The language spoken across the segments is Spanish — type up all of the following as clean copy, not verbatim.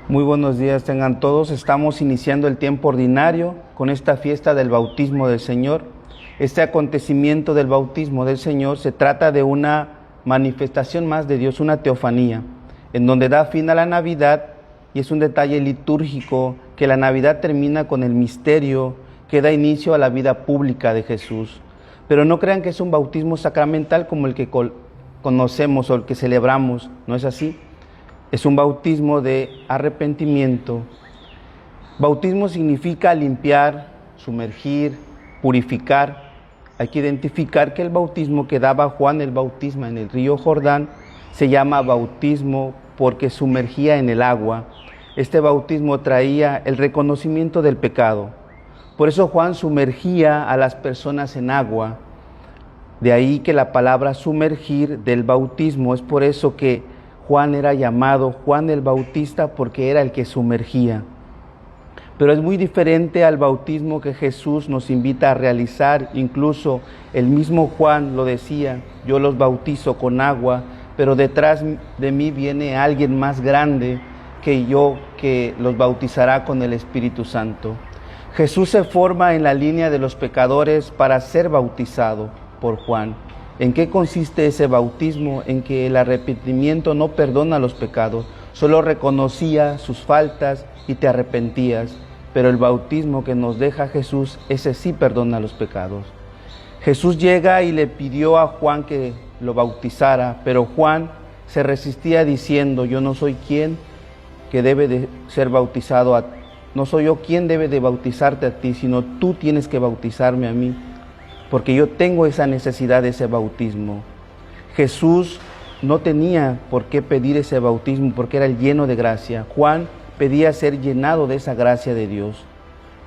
Muy buenos días tengan todos. Estamos iniciando el tiempo ordinario con esta fiesta del bautismo del Señor. Este acontecimiento del bautismo del Señor se trata de una manifestación más de Dios, una teofanía, en donde da fin a la Navidad, y es un detalle litúrgico que la Navidad termina con el misterio que da inicio a la vida pública de Jesús. Pero no crean que es un bautismo sacramental como el que conocemos o el que celebramos, no es así. Es un bautismo de arrepentimiento. Bautismo significa limpiar, sumergir, purificar. Hay que identificar que el bautismo que daba Juan el Bautista en el río Jordán se llama bautismo porque sumergía en el agua. Este bautismo traía el reconocimiento del pecado. Por eso Juan sumergía a las personas en agua. De ahí que la palabra sumergir del bautismo, es por eso que Juan era llamado Juan el Bautista, porque era el que sumergía. Pero es muy diferente al bautismo que Jesús nos invita a realizar. Incluso el mismo Juan lo decía: yo los bautizo con agua, pero detrás de mí viene alguien más grande que yo, que los bautizará con el Espíritu Santo. Jesús se forma en la línea de los pecadores para ser bautizado por Juan. ¿En qué consiste ese bautismo? En que el arrepentimiento no perdona los pecados, solo reconocía sus faltas y te arrepentías. Pero el bautismo que nos deja Jesús, ese sí perdona los pecados. Jesús llega y le pidió a Juan que lo bautizara, pero Juan se resistía diciendo: yo no soy quien que debe de ser bautizado, no soy yo quien debe de bautizarte a ti, sino tú tienes que bautizarme a mí, porque yo tengo esa necesidad de ese bautismo. Jesús no tenía por qué pedir ese bautismo porque era el lleno de gracia. Juan pedía ser llenado de esa gracia de Dios.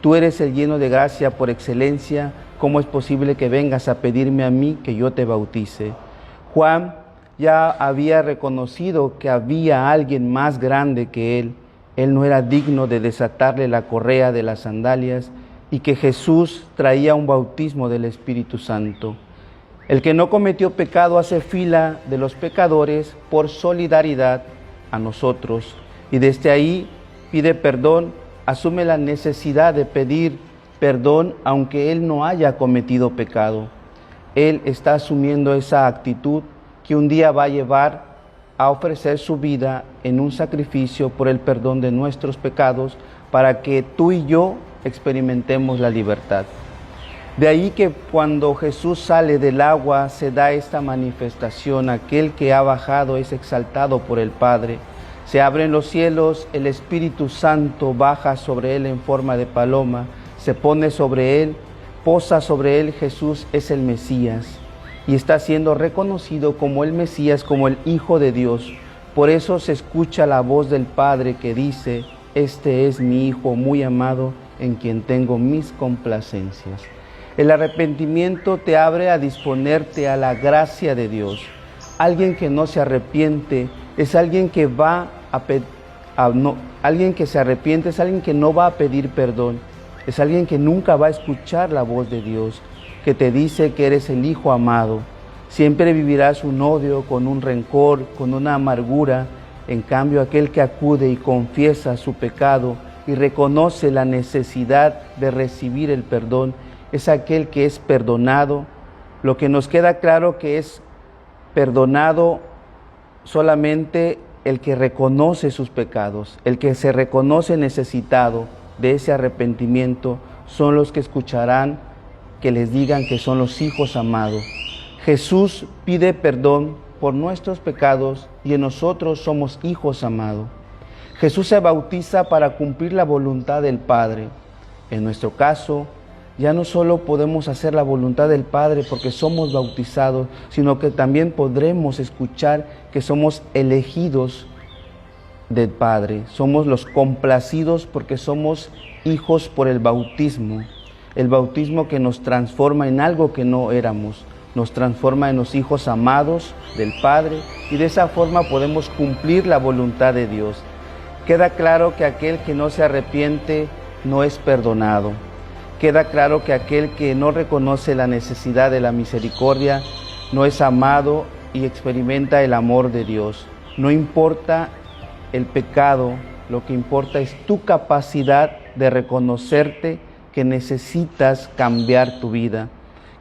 Tú eres el lleno de gracia por excelencia. ¿Cómo es posible que vengas a pedirme a mí que yo te bautice? Juan ya había reconocido que había alguien más grande que él. Él no era digno de desatarle la correa de las sandalias, y que Jesús traía un bautismo del Espíritu Santo. El que no cometió pecado hace fila de los pecadores por solidaridad a nosotros, y desde ahí pide perdón, asume la necesidad de pedir perdón aunque él no haya cometido pecado. Él está asumiendo esa actitud que un día va a llevar a ofrecer su vida en un sacrificio por el perdón de nuestros pecados, para que tú y yo experimentemos la libertad. De ahí que cuando Jesús sale del agua se da esta manifestación: aquel que ha bajado es exaltado por el Padre. Se abren los cielos, el Espíritu Santo baja sobre él en forma de paloma, se pone sobre él, posa sobre él. Jesús es el Mesías y está siendo reconocido como el Mesías, como el Hijo de Dios. Por eso se escucha la voz del Padre que dice: este es mi Hijo muy amado, en quien tengo mis complacencias. El arrepentimiento te abre a disponerte a la gracia de Dios. Alguien que no se arrepiente es alguien que alguien que se arrepiente es alguien que no va a pedir perdón. Es alguien que nunca va a escuchar la voz de Dios, que te dice que eres el Hijo amado. Siempre vivirás un odio, con un rencor, con una amargura. En cambio, aquel que acude y confiesa su pecado y reconoce la necesidad de recibir el perdón, es aquel que es perdonado. Lo que nos queda claro que es perdonado solamente el que reconoce sus pecados, el que se reconoce necesitado de ese arrepentimiento, son los que escucharán que les digan que son los hijos amados. Jesús pide perdón por nuestros pecados y en nosotros somos hijos amados. Jesús se bautiza para cumplir la voluntad del Padre. En nuestro caso, ya no solo podemos hacer la voluntad del Padre porque somos bautizados, sino que también podremos escuchar que somos elegidos del Padre. Somos los complacidos porque somos hijos por el bautismo que nos transforma en algo que no éramos. Nos transforma en los hijos amados del Padre, y de esa forma podemos cumplir la voluntad de Dios. Queda claro que aquel que no se arrepiente no es perdonado. Queda claro que aquel que no reconoce la necesidad de la misericordia no es amado y experimenta el amor de Dios. No importa el pecado, Lo que importa es tu capacidad de reconocerte que necesitas cambiar tu vida,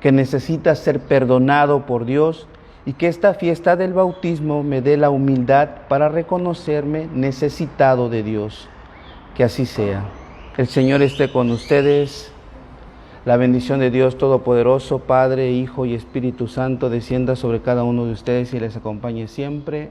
que necesitas ser perdonado por Dios, y que esta fiesta del bautismo me dé la humildad para reconocerme necesitado de Dios. Que así sea. El Señor esté con ustedes. La bendición de Dios Todopoderoso, Padre, Hijo y Espíritu Santo, descienda sobre cada uno de ustedes y les acompañe siempre.